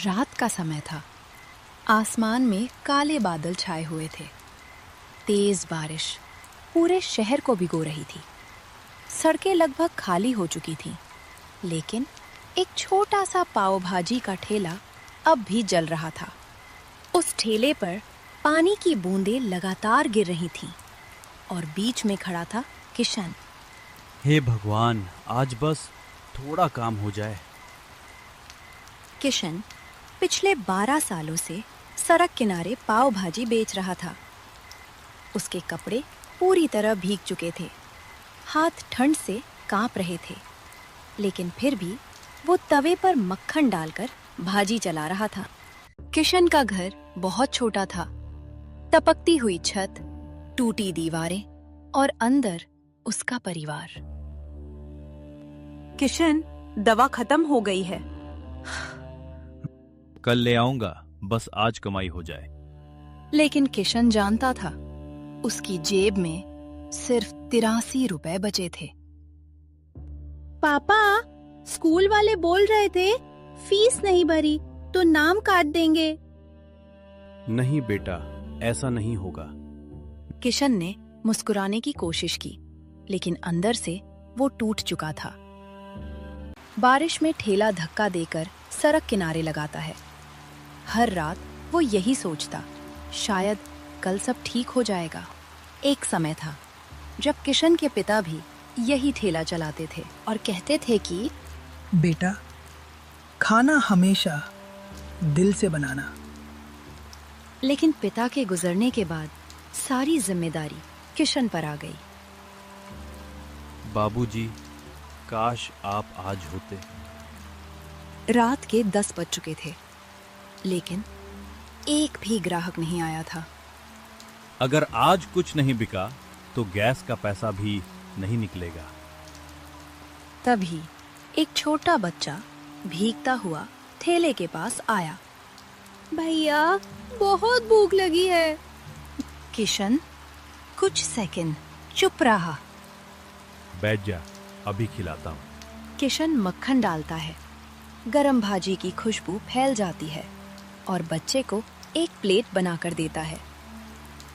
रात का समय था। आसमान में काले बादल छाए हुए थे। तेज बारिश पूरे शहर को भिगो रही थी। सड़कें लगभग खाली हो चुकी थीं, लेकिन एक छोटा सा पाव भाजी का ठेला अब भी जल रहा था। उस ठेले पर पानी की बूंदें लगातार गिर रही थीं और बीच में खड़ा था किशन। हे भगवान, आज बस थोड़ा काम हो जाए। किशन पिछले 12 सालों से सड़क किनारे पाव भाजी बेच रहा था। उसके कपड़े पूरी तरह भीग चुके थे, हाथ ठंड से कांप रहे थे, लेकिन फिर भी वो तवे पर मक्खन डालकर भाजी चला रहा था। किशन का घर बहुत छोटा था। टपकती हुई छत, टूटी दीवारें और अंदर उसका परिवार। किशन, दवा खत्म हो गई है। कल ले आऊंगा, बस आज कमाई हो जाए। लेकिन किशन जानता था उसकी जेब में सिर्फ 83 रुपए बचे थे। पापा, स्कूल वाले बोल रहे थे फीस नहीं भरी तो नाम काट देंगे। नहीं बेटा, ऐसा नहीं होगा। किशन ने मुस्कुराने की कोशिश की, लेकिन अंदर से वो टूट चुका था। बारिश में ठेला धक्का देकर सड़क किनारे लगाता है। हर रात वो यही सोचता, शायद कल सब ठीक हो जाएगा। एक समय था जब किशन के पिता भी यही ठेला चलाते थे और कहते थे कि बेटा, खाना हमेशा दिल से बनाना। लेकिन पिता के गुजरने के बाद सारी जिम्मेदारी किशन पर आ गई। बाबूजी, काश आप आज होते। रात के 10 बज चुके थे, लेकिन एक भी ग्राहक नहीं आया था। अगर आज कुछ नहीं बिका तो गैस का पैसा भी नहीं निकलेगा। तभी एक छोटा बच्चा भीगता हुआ ठेले के पास आया। भैया, बहुत भूख लगी है। किशन कुछ सेकंड चुप रहा। बैठ जा, अभी खिलाता हूँ। किशन मक्खन डालता है। गरम भाजी की खुशबू फैल जाती है और बच्चे को एक प्लेट बनाकर देता है।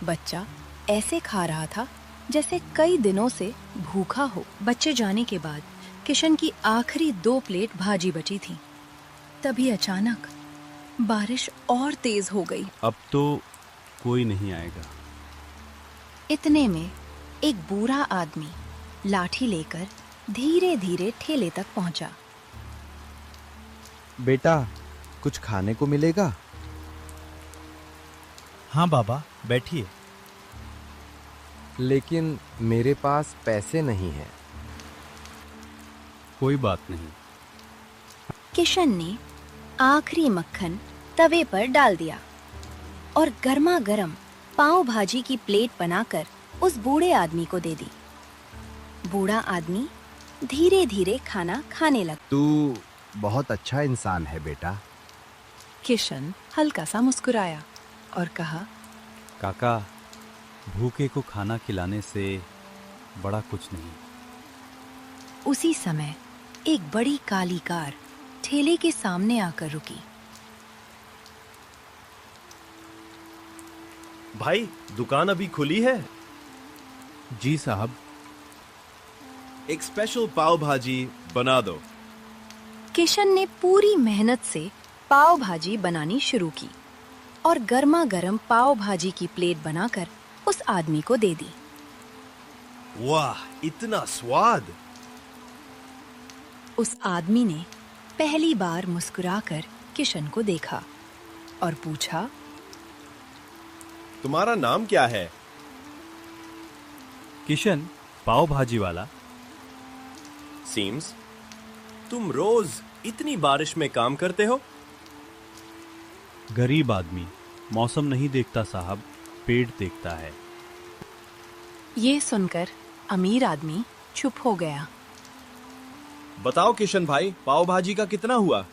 बच्चा ऐसे खा रहा था जैसे कई दिनों से भूखा हो। बच्चे जाने के बाद किशन की आखिरी 2 प्लेट भाजी बची थी। तभी अचानक बारिश और तेज हो गई। अब तो कोई नहीं आएगा। इतने में एक बूढ़ा आदमी लाठी लेकर धीरे धीरे ठेले तक पहुंचा। बेटा, कुछ खाने को मिलेगा? हाँ बाबा, बैठिए। लेकिन मेरे पास पैसे नहीं हैं। कोई बात नहीं। किशन ने आखिरी मक्खन तवे पर डाल दिया और गर्मा गर्म पाव भाजी की प्लेट बनाकर उस बूढ़े आदमी को दे दी। बूढ़ा आदमी धीरे धीरे खाना खाने लगा। तू बहुत अच्छा इंसान है बेटा। किशन हल्का सा मुस्कुराया और कहा, काका, भूखे को खाना खिलाने से बड़ा कुछ नहीं। उसी समय एक बड़ी काली कार ठेले के सामने आकर रुकी। भाई, दुकान अभी खुली है? जी साहब। एक स्पेशल पाव भाजी बना दो। किशन ने पूरी मेहनत से पाव भाजी बनानी शुरू की और गर्मा गर्म पाव भाजी की प्लेट बनाकर उस आदमी को दे दी। वाह, इतना स्वाद! उस आदमी ने पहली बार मुस्कुराकर किशन को देखा और पूछा, तुम्हारा नाम क्या है? किशन, पाव भाजी वाला। सीम्स तुम रोज इतनी बारिश में काम करते हो? गरीब आदमी मौसम नहीं देखता साहब, पेड़ देखता है। ये सुनकर अमीर आदमी चुप हो गया। बताओ किशन भाई, पाव भाजी का कितना हुआ?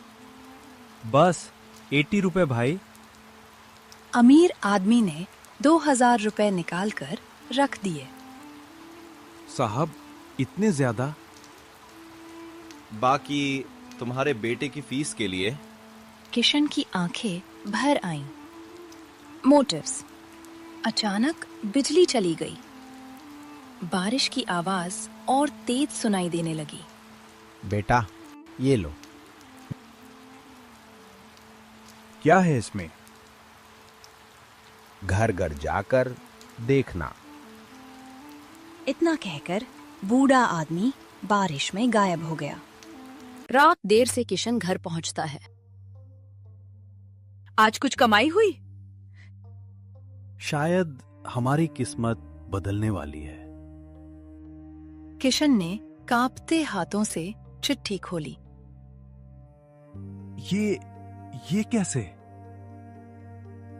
बस 80 रुपए भाई। अमीर आदमी ने 2000 रुपए निकालकर रख दिए। साहब, इतने ज्यादा? बाकी तुम्हारे बेटे की फीस के लिए। किशन की आंखें भर आईं। मोटिव्स। अचानक बिजली चली गई। बारिश की आवाज और तेज सुनाई देने लगी। बेटा, ये लो। क्या है इसमें? घर घर जाकर देखना। इतना कहकर बूढ़ा आदमी बारिश में गायब हो गया। रात देर से किशन घर पहुंचता है। आज कुछ कमाई हुई? शायद हमारी किस्मत बदलने वाली है। किशन ने कांपते हाथों से चिट्ठी खोली। ये कैसे?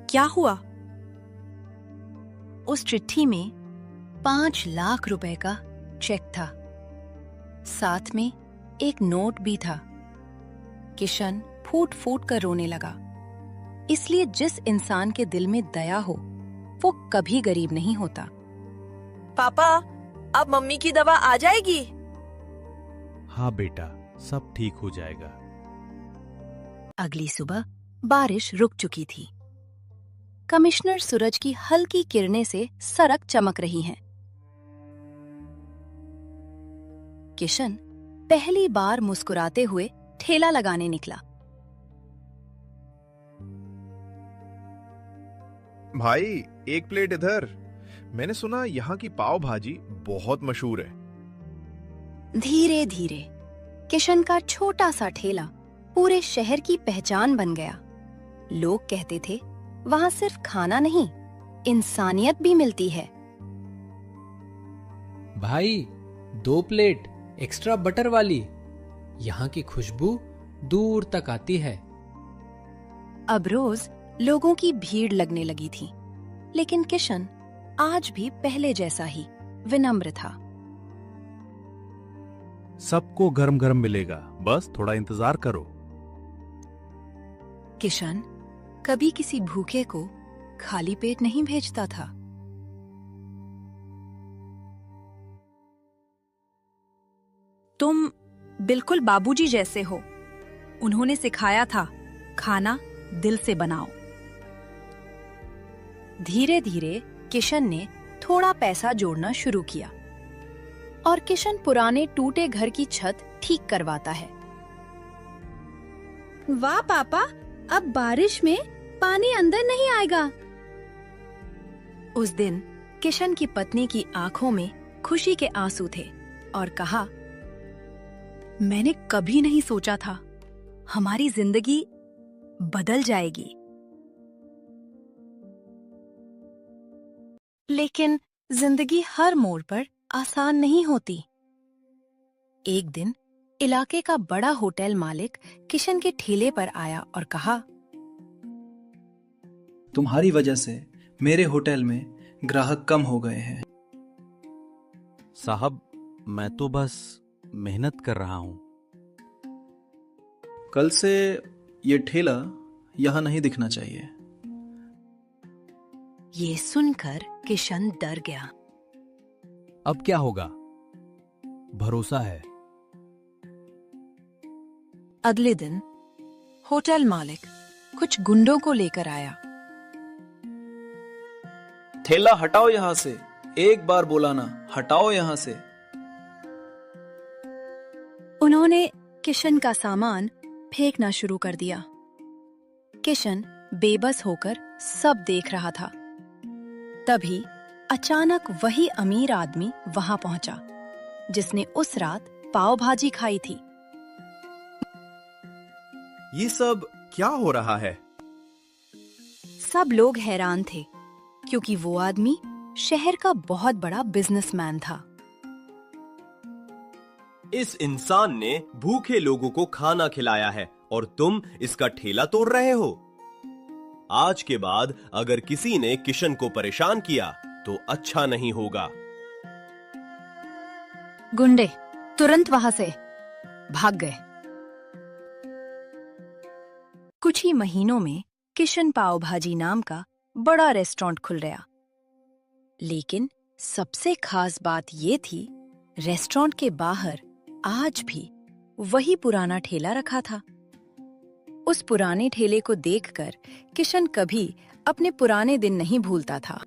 क्या हुआ? उस चिट्ठी में 5 लाख रुपए का चेक था। साथ में एक नोट भी था। किशन फूट फूट कर रोने लगा। इसलिए जिस इंसान के दिल में दया हो वो कभी गरीब नहीं होता। पापा, अब मम्मी की दवा आ जाएगी? हाँ बेटा, सब ठीक हो जाएगा। अगली सुबह बारिश रुक चुकी थी। कमिश्नर सूरज की हल्की किरणें से सड़क चमक रही हैं। किशन पहली बार मुस्कुराते हुए ठेला लगाने निकला। भाई, एक प्लेट इधर। मैंने सुना यहाँ की पाव भाजी बहुत मशहूर है। धीरे धीरे किशन का छोटा सा ठेला पूरे शहर की पहचान बन गया। लोग कहते थे वहां सिर्फ खाना नहीं, इंसानियत भी मिलती है। भाई, 2 प्लेट एक्स्ट्रा बटर वाली। यहाँ की खुशबू दूर तक आती है। अब रोज लोगों की भीड़ लगने लगी थी, लेकिन किशन आज भी पहले जैसा ही विनम्र था। सबको गरम गरम मिलेगा, बस थोड़ा इंतजार करो। किशन कभी किसी भूखे को खाली पेट नहीं भेजता था। तुम बिल्कुल बाबूजी जैसे हो। उन्होंने सिखाया था, खाना दिल से बनाओ। धीरे धीरे किशन ने थोड़ा पैसा जोड़ना शुरू किया और किशन पुराने टूटे घर की छत ठीक करवाता है। वाह पापा, अब बारिश में पानी अंदर नहीं आएगा। उस दिन किशन की पत्नी की आंखों में खुशी के आंसू थे और कहा, मैंने कभी नहीं सोचा था हमारी जिंदगी बदल जाएगी। लेकिन जिंदगी हर मोड़ पर आसान नहीं होती। एक दिन इलाके का बड़ा होटल मालिक किशन के ठेले पर आया और कहा, तुम्हारी वजह से मेरे होटल में ग्राहक कम हो गए हैं। साहब, मैं तो बस मेहनत कर रहा हूं। कल से ये ठेला यहां नहीं दिखना चाहिए। ये सुनकर किशन डर गया। अब क्या होगा? भरोसा है। अगले दिन होटल मालिक कुछ गुंडों को लेकर आया। ठेला हटाओ यहां से, एक बार बोला ना, हटाओ यहां से। उन्होंने किशन का सामान फेंकना शुरू कर दिया। किशन बेबस होकर सब देख रहा था। तभी अचानक वही अमीर आदमी वहां पहुंचा जिसने उस रात पाव भाजी खाई थी। ये सब क्या हो रहा है? सब लोग हैरान थे क्योंकि वो आदमी शहर का बहुत बड़ा बिजनेसमैन था। इस इंसान ने भूखे लोगों को खाना खिलाया है और तुम इसका ठेला तोड़ रहे हो। आज के बाद अगर किसी ने किशन को परेशान किया तो अच्छा नहीं होगा। गुंडे तुरंत वहां से भाग गए। कुछ ही महीनों में किशन पाव भाजी नाम का बड़ा रेस्टोरेंट खुल गया। लेकिन सबसे खास बात ये थी, रेस्टोरेंट के बाहर आज भी वही पुराना ठेला रखा था। उस पुराने ठेले को देखकर किशन कभी अपने पुराने दिन नहीं भूलता था।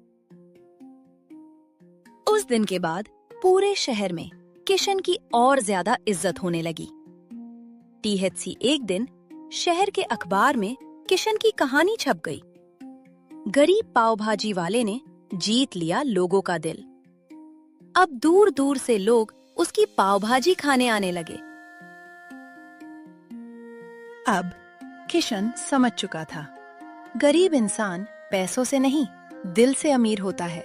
उस दिन के बाद पूरे शहर में किशन की और ज्यादा इज्जत होने लगी। टीएचसी एक दिन शहर के अखबार में किशन की कहानी छप गई। गरीब पाव भाजी वाले ने जीत लिया लोगों का दिल। अब दूर दूर से लोग उसकी पाव भाजी खाने आने लगे। अब किशन समझ चुका था, गरीब इंसान पैसों से नहीं दिल से अमीर होता है,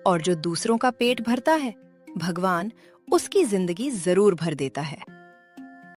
और जो दूसरों का पेट भरता है भगवान उसकी जिंदगी जरूर भर देता है।